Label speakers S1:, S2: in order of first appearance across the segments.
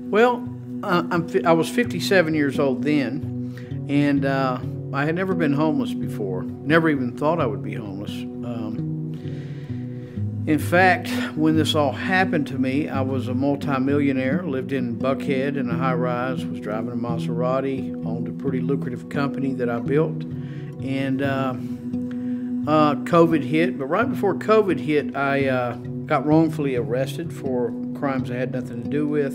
S1: Well, I was 57 years old then, and I had never been homeless before. Never even thought I would be homeless. In fact, when this all happened to me, I was a multimillionaire, lived in Buckhead in a high-rise, was driving a Maserati, owned a pretty lucrative company that I built, and COVID hit. But right before COVID hit, I got wrongfully arrested for crimes I had nothing to do with.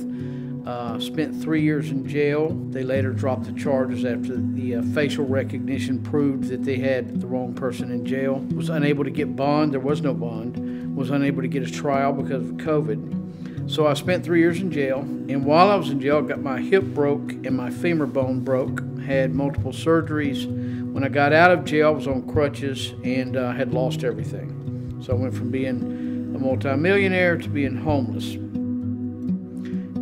S1: Spent 3 years in jail. They later dropped the charges after the facial recognition proved that they had the wrong person in jail. Was unable to get bond. There was no bond. Was unable to get a trial because of COVID. So I spent 3 years in jail. And while I was in jail, I got my hip broke and my femur bone broke. Had multiple surgeries. When I got out of jail, I was on crutches and had lost everything. So I went from being a multimillionaire to being homeless.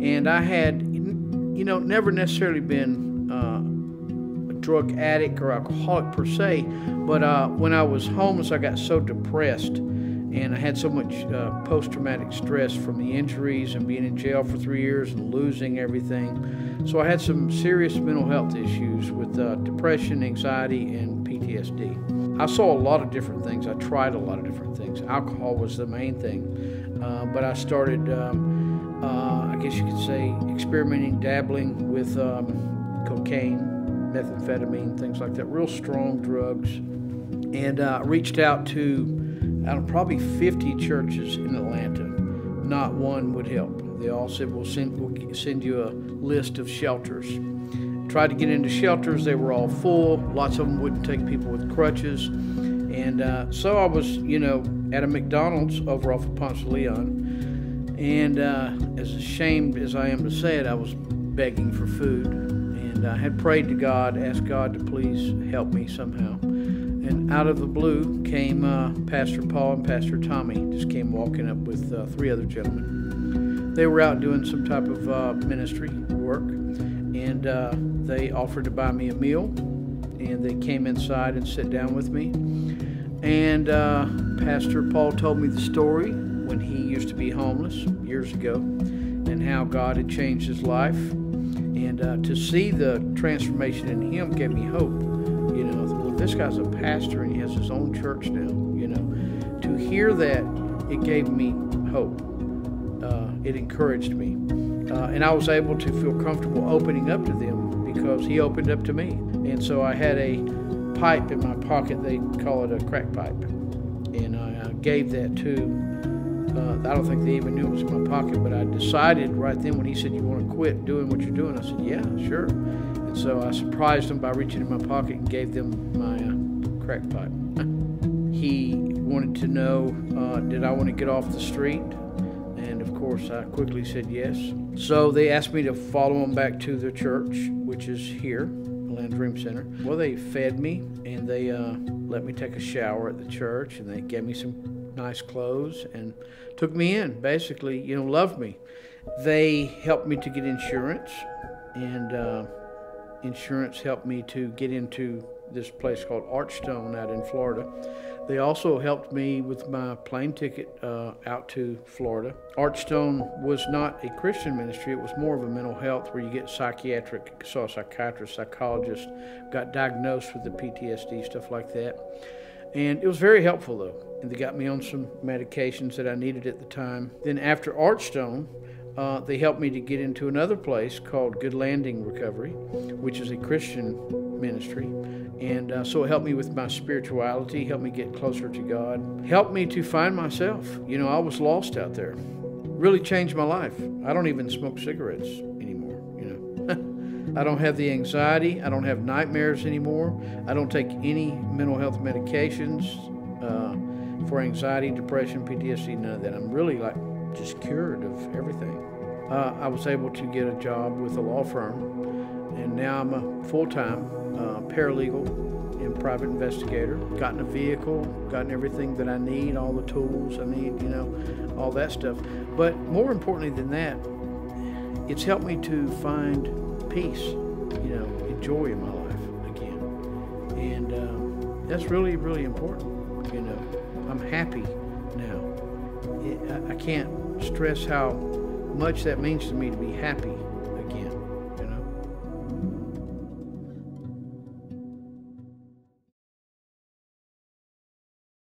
S1: And I had, never necessarily been a drug addict or alcoholic per se, but when I was homeless, I got so depressed, and I had so much post-traumatic stress from the injuries and being in jail for 3 years and losing everything. So I had some serious mental health issues with depression, anxiety, and PTSD. I saw a lot of different things. I tried a lot of different things. Alcohol was the main thing, but I started I guess you could say experimenting, dabbling with cocaine, methamphetamine, things like that, real strong drugs, and reached out to probably 50 churches in Atlanta. Not one would help. They all said, we'll send you a list of shelters. Tried to get into shelters, they were all full. Lots of them wouldn't take people with crutches. And so I was, at a McDonald's over off of Ponce de Leon. And as ashamed as I am to say it, I was begging for food. And I had prayed to God, asked God to please help me somehow. And out of the blue came Pastor Paul and Pastor Tommy, just came walking up with 3 other gentlemen. They were out doing some type of ministry work, and they offered to buy me a meal. And they came inside and sat down with me. And Pastor Paul told me the story when he used to be homeless years ago, and how God had changed his life, and to see the transformation in him gave me hope. Well, this guy's a pastor and he has his own church now. To hear that, it gave me hope. It encouraged me, and I was able to feel comfortable opening up to them because he opened up to me. And so I had a pipe in my pocket. They call it a crack pipe, and I gave that to. I don't think they even knew it was in my pocket, but I decided right then when he said, "You want to quit doing what you're doing?" I said, "Yeah, sure." And so I surprised him by reaching in my pocket and gave them my crack pipe. He wanted to know, did I want to get off the street? And of course, I quickly said yes. So they asked me to follow them back to their church, which is here, Land Dream Center. Well, they fed me, and they let me take a shower at the church, and they gave me some nice clothes and took me in, basically, loved me. They helped me to get insurance, and insurance helped me to get into this place called Archstone out in Florida. They also helped me with my plane ticket out to Florida. Archstone was not a Christian ministry. It was more of a mental health where you get psychiatric, saw a psychiatrist, psychologist, got diagnosed with the PTSD, stuff like that. And it was very helpful, though. And they got me on some medications that I needed at the time. Then after Archstone, they helped me to get into another place called Good Landing Recovery, which is a Christian ministry. And so it helped me with my spirituality, helped me get closer to God, helped me to find myself. I was lost out there. Really changed my life. I don't even smoke cigarettes anymore, I don't have the anxiety. I don't have nightmares anymore. I don't take any mental health medications for anxiety, depression, PTSD, none of that. I'm really just cured of everything. I was able to get a job with a law firm, and now I'm a full-time paralegal and private investigator. Gotten a vehicle, gotten everything that I need, all the tools I need, all that stuff. But more importantly than that, it's helped me to find peace, and joy in my life again. And that's really, really important. I'm happy now. I can't stress how much that means to me to be happy.